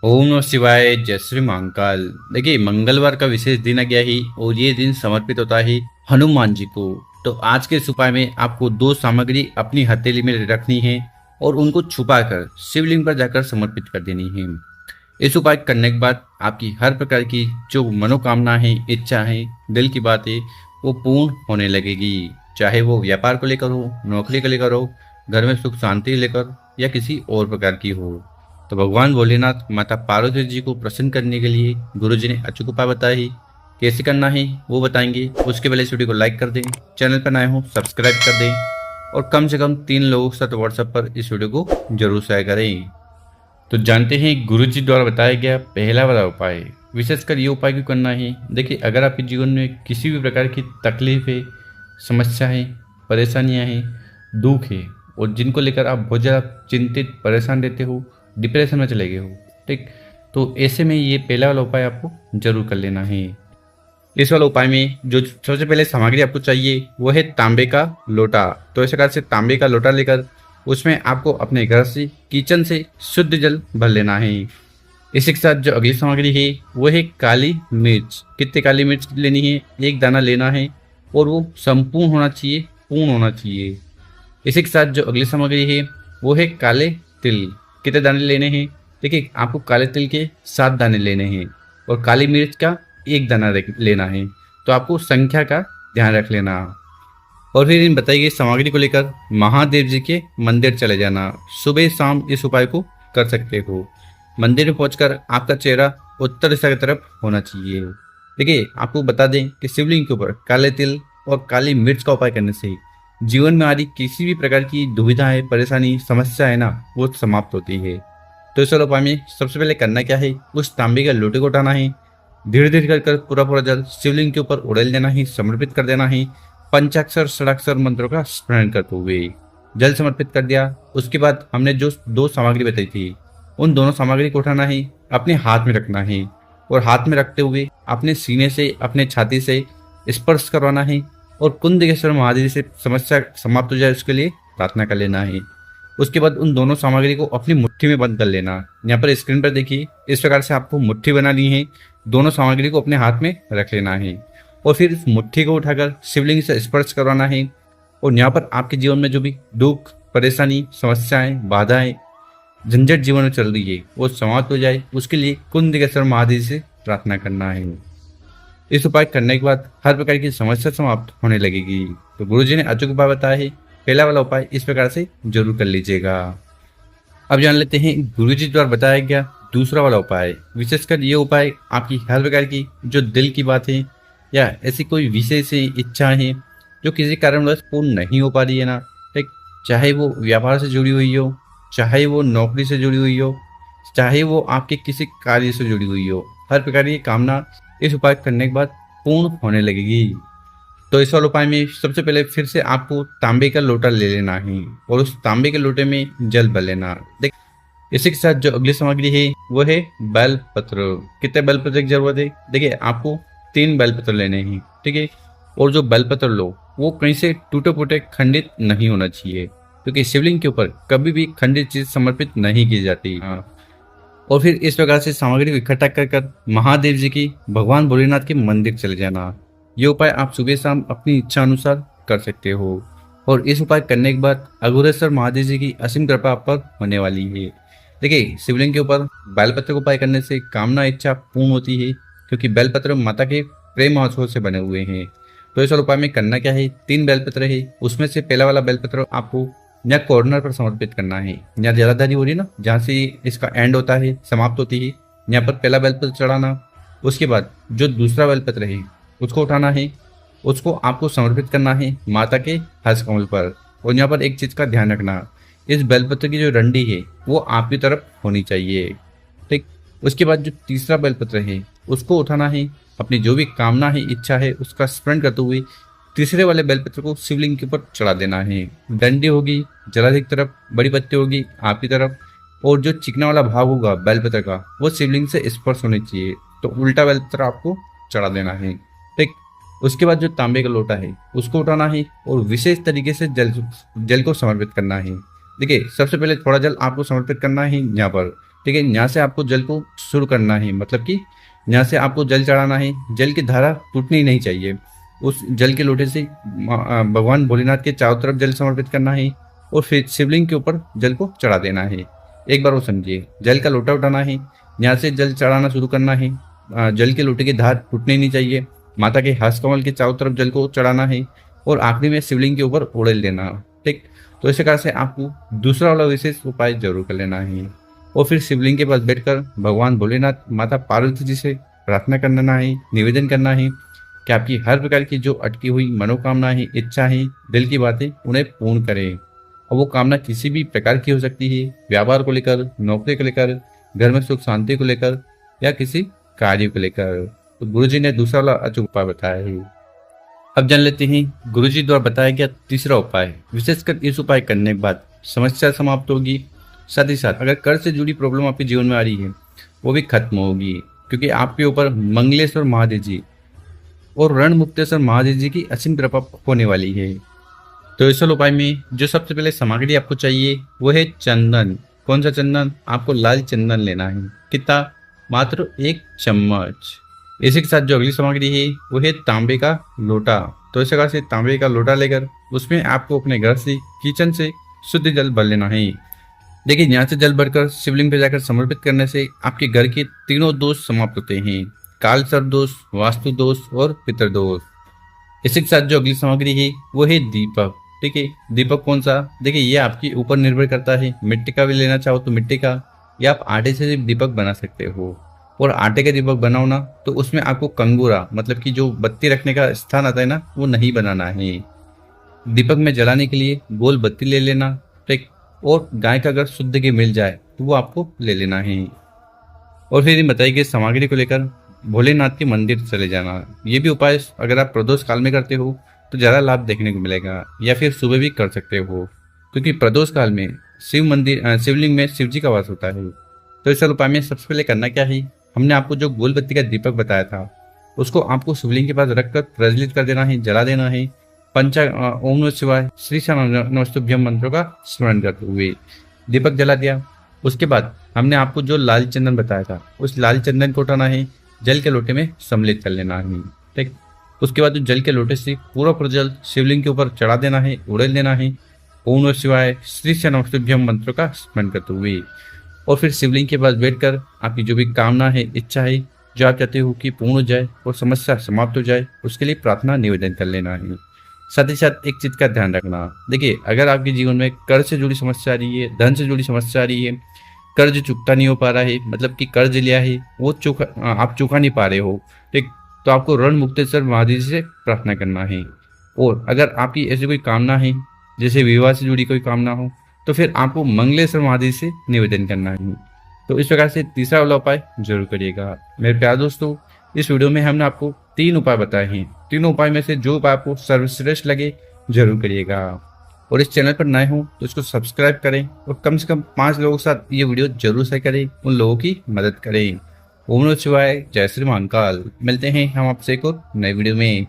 ओम नमः शिवाय, जय श्री महाकाल। देखिए, मंगलवार का विशेष दिन आ गया ही और ये दिन समर्पित होता है हनुमान जी को। तो आज के इस उपाय में आपको दो सामग्री अपनी हथेली में रखनी है और उनको छुपाकर शिवलिंग पर जाकर समर्पित कर देनी है। इस उपाय करने के बाद आपकी हर प्रकार की जो मनोकामना है, इच्छा है, दिल की बात है, वो पूर्ण होने लगेगी। चाहे वो व्यापार को लेकर हो, नौकरी को लेकर हो, घर में सुख शांति लेकर या किसी और प्रकार की हो। तो भगवान भोलेनाथ माता पार्वती जी को प्रसन्न करने के लिए गुरु जी ने अचूक उपाय बताया है। कैसे करना है वो बताएंगे। उसके पहले इस वीडियो को लाइक कर दें, चैनल पर नए हो सब्सक्राइब कर दें और कम से कम 3 लोगों के साथ व्हाट्सएप पर इस वीडियो को जरूर शेयर करें। तो जानते हैं गुरु जी द्वारा बताया गया पहला वाला उपाय। विशेषकर ये उपाय क्यों करना है। देखिए, अगर आपके जीवन में किसी भी प्रकार की तकलीफ है, समस्या है, परेशानियां हैं, दुख है और जिनको लेकर आप बहुत ज़्यादा चिंतित परेशान रहते हो, डिप्रेशन में चले गए हो, ठीक, तो ऐसे में ये पहला वाला उपाय आपको जरूर कर लेना है। इस वाले उपाय में जो सबसे पहले सामग्री आपको चाहिए वो है तांबे का लोटा। तो इस प्रकार से तांबे का लोटा लेकर उसमें आपको अपने घर से, किचन से शुद्ध जल भर लेना है। इसी के साथ जो अगली सामग्री है वो है काली मिर्च। कितने काली मिर्च लेनी है? एक दाना लेना है और वो संपूर्ण होना चाहिए, पूर्ण होना चाहिए। इसी के साथ जो अगली सामग्री है वो है काले तिल। कितने दाने लेने हैं? देखिए, आपको काले तिल के 7 दाने लेने हैं और काली मिर्च का 1 दाना लेना है। तो आपको संख्या का ध्यान रख लेना। और फिर इन बताई गई सामग्री को लेकर महादेव जी के मंदिर चले जाना। सुबह शाम इस उपाय को कर सकते हो। मंदिर में पहुंचकर आपका चेहरा उत्तर दिशा की तरफ होना चाहिए। देखिए, आपको बता दें कि शिवलिंग के ऊपर काले तिल और काली मिर्च का उपाय करने से जीवन में आ रही किसी भी प्रकार की दुविधाएं, परेशानी, समस्या है ना, वो समाप्त होती है। तो इस उपाय में सबसे पहले करना क्या है, उस तांबे के लोटे को उठाना है, धीरे धीरे कर पूरा पूरा जल शिवलिंग के ऊपर उड़ेल देना है, समर्पित कर देना है। पंचाक्षर षडाक्षर मंत्रों का स्मरण करते हुए जल समर्पित कर दिया। उसके बाद हमने जो 2 सामग्री बताई थी, उन दोनों सामग्री को उठाना है, अपने हाथ में रखना है और हाथ में रखते हुए अपने सीने से, अपने छाती से स्पर्श करवाना है और कुंदकेश्वर महादेव से समस्या समाप्त हो जाए उसके लिए प्रार्थना कर लेना है। उसके बाद उन दोनों सामग्री को अपनी मुट्ठी में बंद कर लेना। यहाँ पर स्क्रीन पर देखिए, इस प्रकार से आपको मुट्ठी बनानी है। दोनों सामग्री को अपने हाथ में रख लेना है और फिर इस मुट्ठी को उठाकर शिवलिंग से स्पर्श करवाना है। और यहाँ पर आपके जीवन में जो भी दुख, परेशानी, समस्याएं, बाधाएं, झंझट जीवन में चल रही है वो समाप्त हो जाए, उसके लिए कुंदकेश्वर महादेव से प्रार्थना करना है। इस उपाय करने के बाद हर प्रकार की समस्या समाप्त होने लगेगी। तो गुरुजी ने अचूक उपाय बताया है। पहला वाला उपाय इस प्रकार से जरूर कर लीजिएगा। अब जान लेते हैं गुरुजी द्वारा बताया गया दूसरा वाला उपाय। विशेषकर ये उपाय आपकी हर प्रकार की जो दिल की बात है या ऐसी कोई विशेष इच्छा है जो किसी कारणवश पूर्ण नहीं हो पा रही है ना, ठीक, चाहे वो व्यापार से जुड़ी हुई हो, चाहे वो नौकरी से जुड़ी हुई हो, चाहे वो आपके किसी कार्य से जुड़ी हुई हो, हर प्रकार की कामना इस उपाय करने के बाद पूर्ण होने लगेगी। तो इस वाले उपाय में सबसे पहले फिर से आपको तांबे का लोटा ले लेना है और उस तांबे के लोटे में जल भर लेना। देख, इसी के साथ जो अगली सामग्री है वो है बेलपत्र। कितने बेलपत्र की जरूरत है? देखिए, आपको 3 बेलपत्र लेने हैं, ठीक है। और जो बेलपत्र लो वो कहीं से टूटे फूटे, खंडित नहीं होना चाहिए, क्योंकि शिवलिंग के ऊपर कभी भी खंडित चीज समर्पित नहीं की जाती। और फिर इस प्रकार से सामग्री को इकट्ठा कर महादेव जी की, भगवान भोलेनाथ के मंदिर चले जाना। ये उपाय आप सुबह शाम अपनी इच्छा अनुसार कर सकते हो। और इस उपाय करने के बाद अघोरेश्वर महादेव जी की असीम कृपा आप पर होने वाली है। देखिए, शिवलिंग के ऊपर बेलपत्र को उपाय करने से कामना इच्छा पूर्ण होती है, क्योंकि बेलपत्र माता के प्रेम महोत्सव से बने हुए हैं। तो इस उपाय में करना क्या है, 3 बेलपत्र है, उसमें से पहला वाला बेलपत्र आपको यहाँ कॉर्नर पर समर्पित करना है। यहाँ ज्यादाधारी हो रही है ना, जहाँ से इसका एंड होता है, समाप्त होती है, यहाँ पर पहला बेलपत्र चढ़ाना। उसके बाद जो दूसरा बेलपत्र है उसको उठाना है, उसको आपको समर्पित करना है माता के हस्त कमल पर। और यहाँ पर एक चीज का ध्यान रखना, इस बेलपत्र की जो डंडी है वो आपकी तरफ होनी चाहिए, ठीक। उसके बाद जो तीसरा बेलपत्र है उसको उठाना है, अपनी जो भी कामना है, इच्छा है, उसका स्मरण करते हुए तीसरे वाले बेलपत्र को शिवलिंग के ऊपर चढ़ा देना है। डंडी होगी जलाधिक तरफ, बड़ी पत्ती होगी आपकी तरफ, और जो चिकना वाला भाग होगा बेलपत्र का वो शिवलिंग से स्पर्श होनी चाहिए। तो उल्टा बेलपत्र आपको चढ़ा देना है, ठीक। उसके बाद जो तांबे का लोटा है उसको उठाना है और विशेष तरीके से जल को समर्पित करना है। देखिए, सबसे पहले थोड़ा जल आपको समर्पित करना है यहाँ पर, ठीक है, यहाँ से आपको जल को शुरू करना है, मतलब कि यहाँ से आपको जल चढ़ाना है। जल की धारा टूटनी नहीं चाहिए। उस जल के लोटे से भगवान भोलेनाथ के चारों तरफ जल समर्पित करना है और फिर शिवलिंग के ऊपर जल को चढ़ा देना है। एक बार वो समझिए, जल का लोटा उठाना है, यहाँ से जल चढ़ाना शुरू करना है। जल के लोटे की धार टूटनी नहीं चाहिए। माता के हस्त कमल के चारों तरफ जल को चढ़ाना है और आखिरी में शिवलिंग के ऊपर उड़ेल देना। ठीक, तो इस प्रकार से आपको दूसरा वाला विशेष उपाय जरूर कर लेना है और फिर शिवलिंग के पास बैठकर भगवान भोलेनाथ माता पार्वती जी से प्रार्थना करना है, निवेदन करना है कि आपकी हर प्रकार की जो अटकी हुई मनोकामना है, इच्छा है, दिल की बातें, उन्हें पूर्ण करें। और वो कामना किसी भी प्रकार की हो सकती है, व्यापार को लेकर, नौकरी को लेकर, घर में सुख शांति को लेकर या किसी कार्य को लेकर। तो गुरु जी ने दूसरा वाला अचूक उपाय बताया है। अब जान लेते हैं गुरु जी द्वारा बताया गया तीसरा उपाय। विशेषकर इस उपाय करने के बाद समस्या समाप्त होगी। साथ ही साथ अगर कर्ज से जुड़ी प्रॉब्लम आपके जीवन में आ रही है वो भी खत्म होगी, क्योंकि आपके ऊपर मंगलेश्वर महादेव जी और रणमुक्तेश्वर महादेव जी की असीम कृपा होने वाली है। तो इस उपाय में जो सबसे पहले सामग्री आपको चाहिए वो है चंदन। कौन सा चंदन? आपको लाल चंदन लेना है। कितना? मात्र 1 चम्मच। इसी के साथ जो अगली सामग्री है वो है तांबे का लोटा। तो इस प्रकार से तांबे का लोटा लेकर उसमें आपको अपने घर से, किचन से शुद्ध जल भर लेना है। देखिए, यहाँ से जल भरकर शिवलिंग पे जाकर समर्पित करने से आपके घर के तीनों दोष समाप्त होते हैं: काल सर्प दोष, वास्तु दोष और पितृदोष। इसी के साथ जो अगली सामग्री है वो है दीपक। ठीक है, दीपक कौन सा? देखिए, ये आपके ऊपर निर्भर करता है। मिट्टी का भी लेना चाहो तो मिट्टी का, या आप आटे से दीपक बना सकते हो। और आटे का दीपक बनाओ ना तो उसमें आपको कंगूरा, मतलब कि जो बत्ती रखने का स्थान आता है ना, वो नहीं बनाना है। दीपक में जलाने के लिए गोल बत्ती ले लेना। ठीक, और गाय का अगर शुद्ध घी मिल जाए तो वो आपको ले लेना है। और फिर बताई गई सामग्री को लेकर भोलेनाथ के मंदिर चले जाना। ये भी उपाय अगर आप प्रदोष काल में करते हो तो ज़्यादा लाभ देखने को मिलेगा, या फिर सुबह भी कर सकते हो, क्योंकि प्रदोष काल में शिवलिंग में शिव जी का वास होता है। तो इस उपाय में सबसे पहले करना क्या है, हमने आपको जो गोल बत्ती का दीपक बताया था उसको आपको शिवलिंग के पास रखकर प्रज्वलित कर देना है, जला देना है। ओम नमः शिवाय, श्री नमस्तुभ्यम मंत्रों का स्मरण करते हुए दीपक जला दिया। उसके बाद हमने आपको जो लाल चंदन बताया था उस लाल चंदन को उठाना है, जल के लोटे में सम्मिलित कर लेना है। ठीक, उसके बाद जल के लोटे से पूरा जल शिवलिंग के ऊपर चढ़ा देना है, उड़ेल देना है। ओम नमः शिवाय, श्री नमस्तुभ्यम मंत्रों का स्मरण करते हुए और फिर शिवलिंग के पास बैठकर आपकी जो भी कामना है, इच्छा है, जो आप चाहते हो कि पूर्ण हो जाए और समस्या समाप्त हो जाए, उसके लिए प्रार्थना निवेदन कर लेना है। साथ ही साथ एक चीज का ध्यान रखना, देखिए, अगर आपके जीवन में कर्ज से जुड़ी समस्या आ रही है, धन से जुड़ी समस्या आ रही है, कर्ज चुकता नहीं हो पा रहा है, मतलब कि कर्ज लिया है वो आप चुका नहीं पा रहे हो, ठीक, तो आपको रणमुक्तेश्वर महादेव से प्रार्थना करना है। और अगर आपकी ऐसी कोई कामना है, जैसे विवाह से जुड़ी कोई कामना हो, तो फिर आपको मंगलेश्वर महादेव से निवेदन करना है। तो इस प्रकार से तीसरा वाला उपाय जरूर करिएगा। मेरे प्यारे दोस्तों, इस वीडियो में हमने आपको 3 उपाय बताए हैं। तीनों उपाय में से जो उपाय आपको सर्वश्रेष्ठ लगे जरूर करिएगा। और इस चैनल पर नए हो तो इसको सब्सक्राइब करें और कम से कम 5 लोगों के साथ ये वीडियो जरूर शेयर करें, उन लोगों की मदद करें। ओम नमः शिवाय, जय श्री महाकाल। मिलते हैं हम आपसे एक और नए वीडियो में।